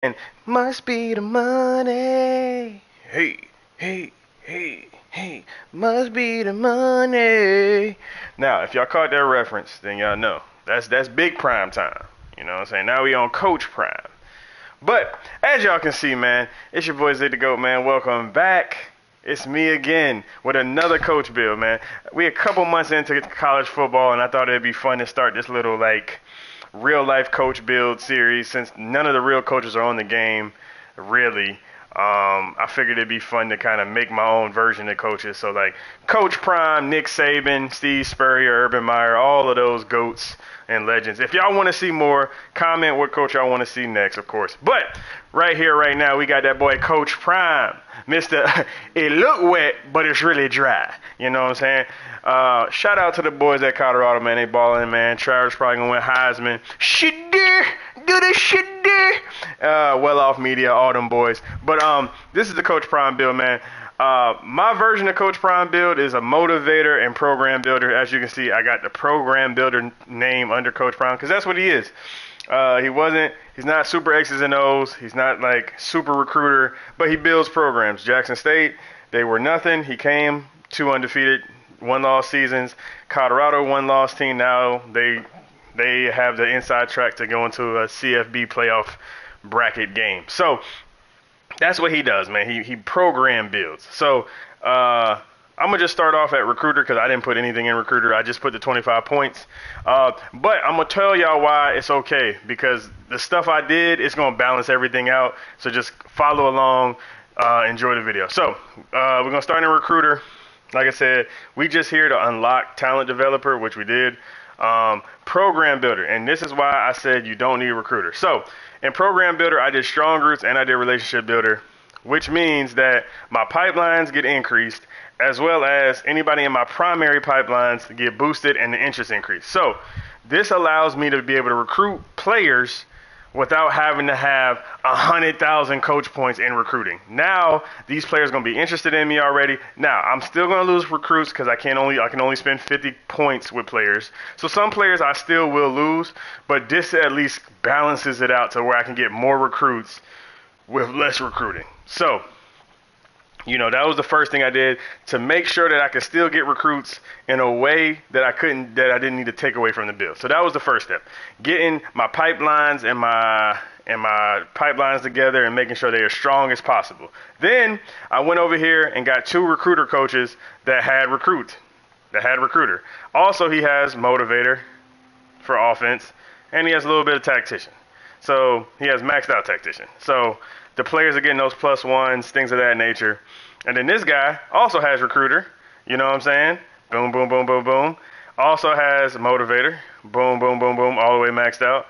And must be the money. Hey, hey, hey, hey, must be the money. Now, if y'all caught that reference, then y'all know that's big prime time. You know what I'm saying? Now we on Coach Prime. But as y'all can see, man, it's your boy Zay the Goat, man. Welcome back. It's me again with another coach build, man. We a couple months into college football, and I thought it'd be fun to start this little real life coach build series since none of the real coaches are on the game, really. I figured it'd be fun to kind of make my own version of coaches. So like Coach Prime, Nick Saban, Steve Spurrier, Urban Meyer, all of those goats and legends. If y'all want to see more, comment what coach y'all want to see next, of course. But right here, right now, we got that boy Coach Prime, Mister. It look wet, but it's really dry. You know what I'm saying? Shout out to the boys at Colorado, man. They balling, man. Travis probably gonna win Heisman. Shit there, do the shit there. Well off media, all them boys. But this is the Coach Prime build, man. My version of Coach Prime build is a motivator and program builder. As you can see, I got the program builder name under Coach Prime because that's what he is. He's not super X's and O's. He's not like super recruiter, but he builds programs. Jackson State, they were nothing. He came, 2 undefeated, 1-loss seasons. Colorado, 1-loss team. Now they have the inside track to go into a CFB playoff bracket game. So that's what he does, man. He program builds. So I'm gonna just start off at recruiter because I didn't put anything in recruiter. I just put the 25 points. But I'm gonna tell y'all why it's okay because the stuff I did is gonna balance everything out. So just follow along, enjoy the video. So we're gonna start in recruiter. Like I said, we just here to unlock talent developer, which we did. Program builder, and this is why I said you don't need a recruiter. So in program builder, I did strong roots and I did relationship builder, which means that my pipelines get increased as well as anybody in my primary pipelines get boosted and the interest increase. So this allows me to be able to recruit players without having to have 100,000 coach points in recruiting. Now these players are going to be interested in me already. Now I'm still going to lose recruits because I can only spend 50 points with players. So some players I still will lose, but this at least balances it out to where I can get more recruits with less recruiting. So that was the first thing I did to make sure that I could still get recruits in a way that I didn't need to take away from the bill. So that was the first step. Getting my pipelines and my pipelines together and making sure they're as strong as possible. Then I went over here and got 2 recruiter coaches that had recruiter. Also, he has motivator for offense, and he has a little bit of tactician. So he has maxed out tactician. So the players are getting those +1s, things of that nature. And then this guy also has recruiter. You know what I'm saying? Boom, boom, boom, boom, boom. Also has motivator. Boom, boom, boom, boom, all the way maxed out.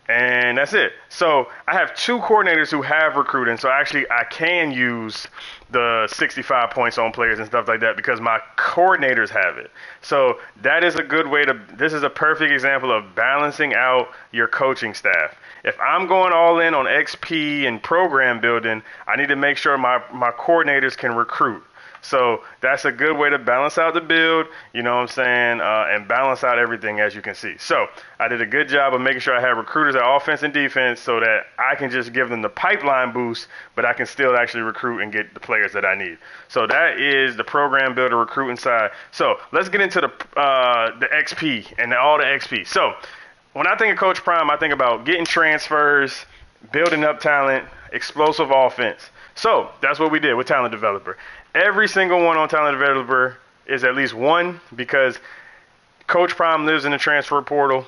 And that's it. So I have 2 coordinators who have recruiting. So actually I can use the 65 points on players and stuff like that because my coordinators have it. So that is a good way this is a perfect example of balancing out your coaching staff. If I'm going all in on XP and program building, I need to make sure my coordinators can recruit. So that's a good way to balance out the build, you know what I'm saying, and balance out everything as you can see. So I did a good job of making sure I have recruiters at offense and defense so that I can just give them the pipeline boost, but I can still actually recruit and get the players that I need. So that is the program builder recruiting side. So let's get into the XP and all the XP. So when I think of Coach Prime, I think about getting transfers, building up talent, explosive offense. So that's what we did with Talent Developer. Every single one on Talent Developer is at least 1 because Coach Prime lives in the transfer portal.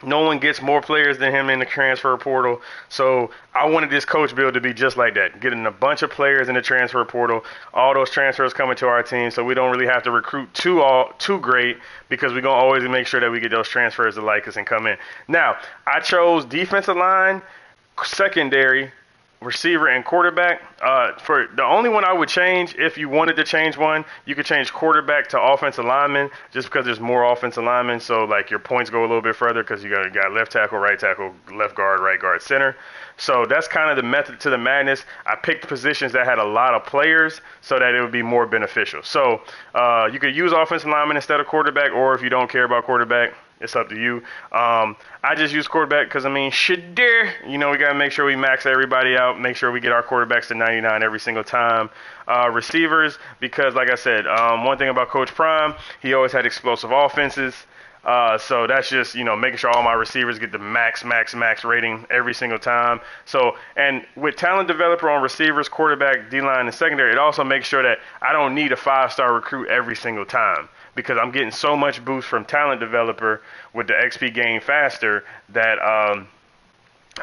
No one gets more players than him in the transfer portal. So I wanted this coach build to be just like that, getting a bunch of players in the transfer portal, all those transfers coming to our team so we don't really have to recruit too great because we're going to always make sure that we get those transfers to like us and come in. Now, I chose defensive line, secondary, receiver, and quarterback. For the only one I would change, if you wanted to change one, you could change quarterback to offensive lineman just because there's more offensive linemen. So like your points go a little bit further because you got left tackle, right tackle, left guard, right guard, center. So that's kind of the method to the madness. I picked positions that had a lot of players so that it would be more beneficial. So you could use offensive lineman instead of quarterback, or if you don't care about quarterback, It's up to you. I just use quarterback because, I mean, shit there. You know, we got to make sure we max everybody out, make sure we get our quarterbacks to 99 every single time. Receivers, because, like I said, one thing about Coach Prime, he always had explosive offenses. So that's just, you know, making sure all my receivers get the max rating every single time. So, and with talent developer on receivers, quarterback, D-line, and secondary, it also makes sure that I don't need a 5-star recruit every single time, because I'm getting so much boost from talent developer with the XP gain faster that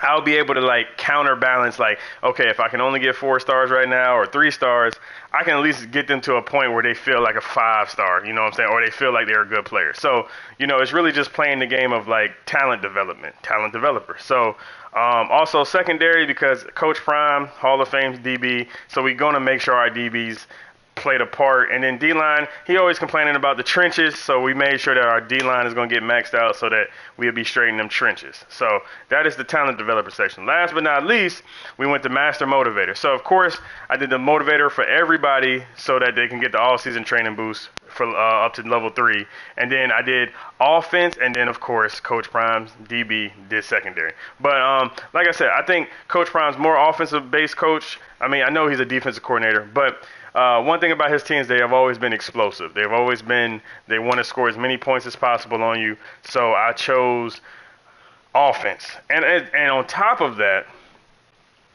I'll be able to like counterbalance, like, okay, if I can only get 4 stars right now or 3 stars, I can at least get them to a point where they feel like a 5-star, you know what I'm saying? Or they feel like they're a good player. So, you know, it's really just playing the game of like talent developer. So, also secondary, because Coach Prime, Hall of Fame DB, so we're going to make sure our DBs played a part. And then D-line, he always complaining about the trenches, so we made sure that our D-line is going to get maxed out so that we'll be straight in them trenches. So that is the talent developer section. Last but not least, we went to master motivator. So of course, I did the motivator for everybody so that they can get the all-season training boost for up to level 3. And then I did offense, and then of course Coach Prime's DB did secondary. But like I said, I think Coach Prime's more offensive based coach. I mean, I know he's a defensive coordinator, but one thing about his teams, they have always been explosive. They want to score as many points as possible on you. So I chose offense. And on top of that,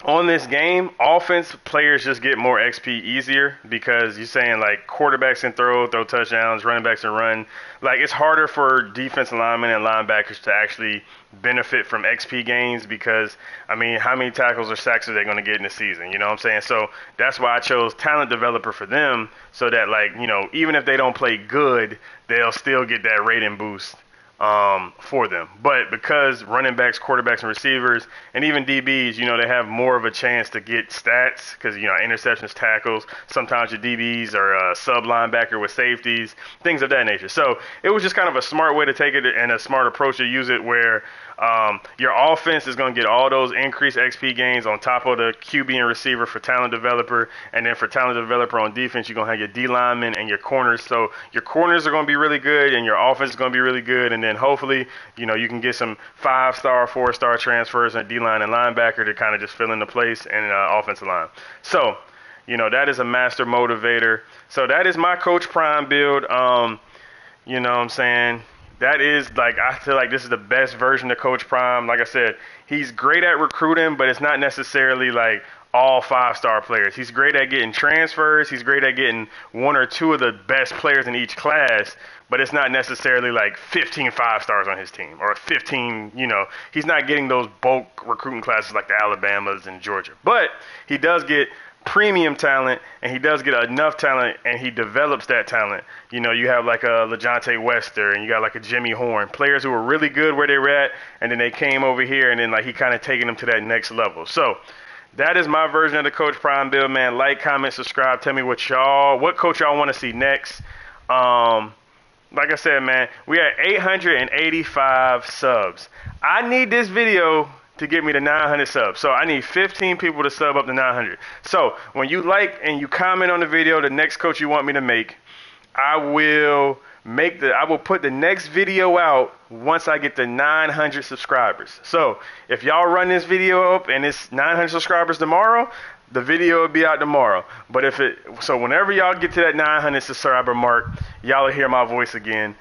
on this game, offense players just get more XP easier, because you're saying like quarterbacks can throw touchdowns, running backs can run. Like, it's harder for defensive linemen and linebackers to actually benefit from XP gains, because, I mean, how many tackles or sacks are they going to get in the season? You know what I'm saying? So that's why I chose talent developer for them, so that, like, you know, even if they don't play good, they'll still get that rating boost for them. But because running backs, quarterbacks, and receivers, and even DBs, you know, they have more of a chance to get stats, because, you know, interceptions, tackles, sometimes your DBs are a sub linebacker with safeties, things of that nature. So it was just kind of a smart way to take it, and a smart approach to use it, where your offense is going to get all those increased XP gains on top of the QB and receiver for talent developer. And then for talent developer on defense, you're going to have your D linemen and your corners. So your corners are going to be really good, and your offense is going to be really good. And then hopefully, you know, you can get some 5-star, 4-star transfers in D line and linebacker to kind of just fill in the place, and offensive line. So, you know, that is a master motivator. So that is my Coach Prime build. You know what I'm saying? That is, like, I feel like this is the best version of Coach Prime. Like I said, he's great at recruiting, but it's not necessarily like all 5-star players. He's great at getting transfers. He's great at getting 1 or 2 of the best players in each class, but it's not necessarily like 15 5-stars on his team, or 15, you know, he's not getting those bulk recruiting classes like the Alabamas and Georgia. But he does get premium talent, and he does get enough talent, and he develops that talent. You know, you have like a LeJontay Wester, and you got like a Jimmy Horn, players who were really good where they were at, and then they came over here, and then like he kind of taking them to that next level. So that is my version of the Coach Prime build, man. Like, comment, subscribe. Tell me what coach y'all want to see next. Like I said, man, we are 885 subs. I need this video to get me to 900 subs. So I need 15 people to sub up to 900. So when you like and you comment on the video, the next coach you want me to make, I will put the next video out once I get to 900 subscribers. So if y'all run this video up and it's 900 subscribers tomorrow, the video will be out tomorrow. But so whenever y'all get to that 900 subscriber mark, y'all will hear my voice again.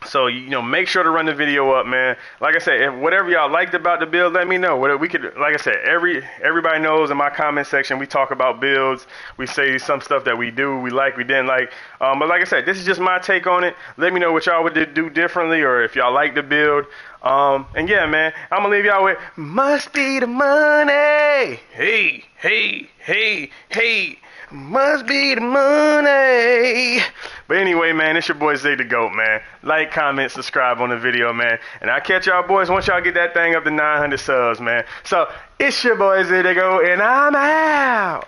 So, you know, make sure to run the video up, man. Like I said, if whatever y'all liked about the build, let me know. We could, like I said, everybody knows in my comment section, we talk about builds. We say some stuff that we do, we like, we didn't like. But like I said, this is just my take on it. Let me know what y'all would do differently, or if y'all like the build. And yeah, man, I'm gonna leave y'all with must be the money. Hey, hey, hey, hey. Must be the money. But anyway, man, it's your boy Zay the GOAT, man. Like, comment, subscribe on the video, man. And I'll catch y'all boys once y'all get that thing up to 900 subs, man. So, it's your boy Zay the GOAT, and I'm out.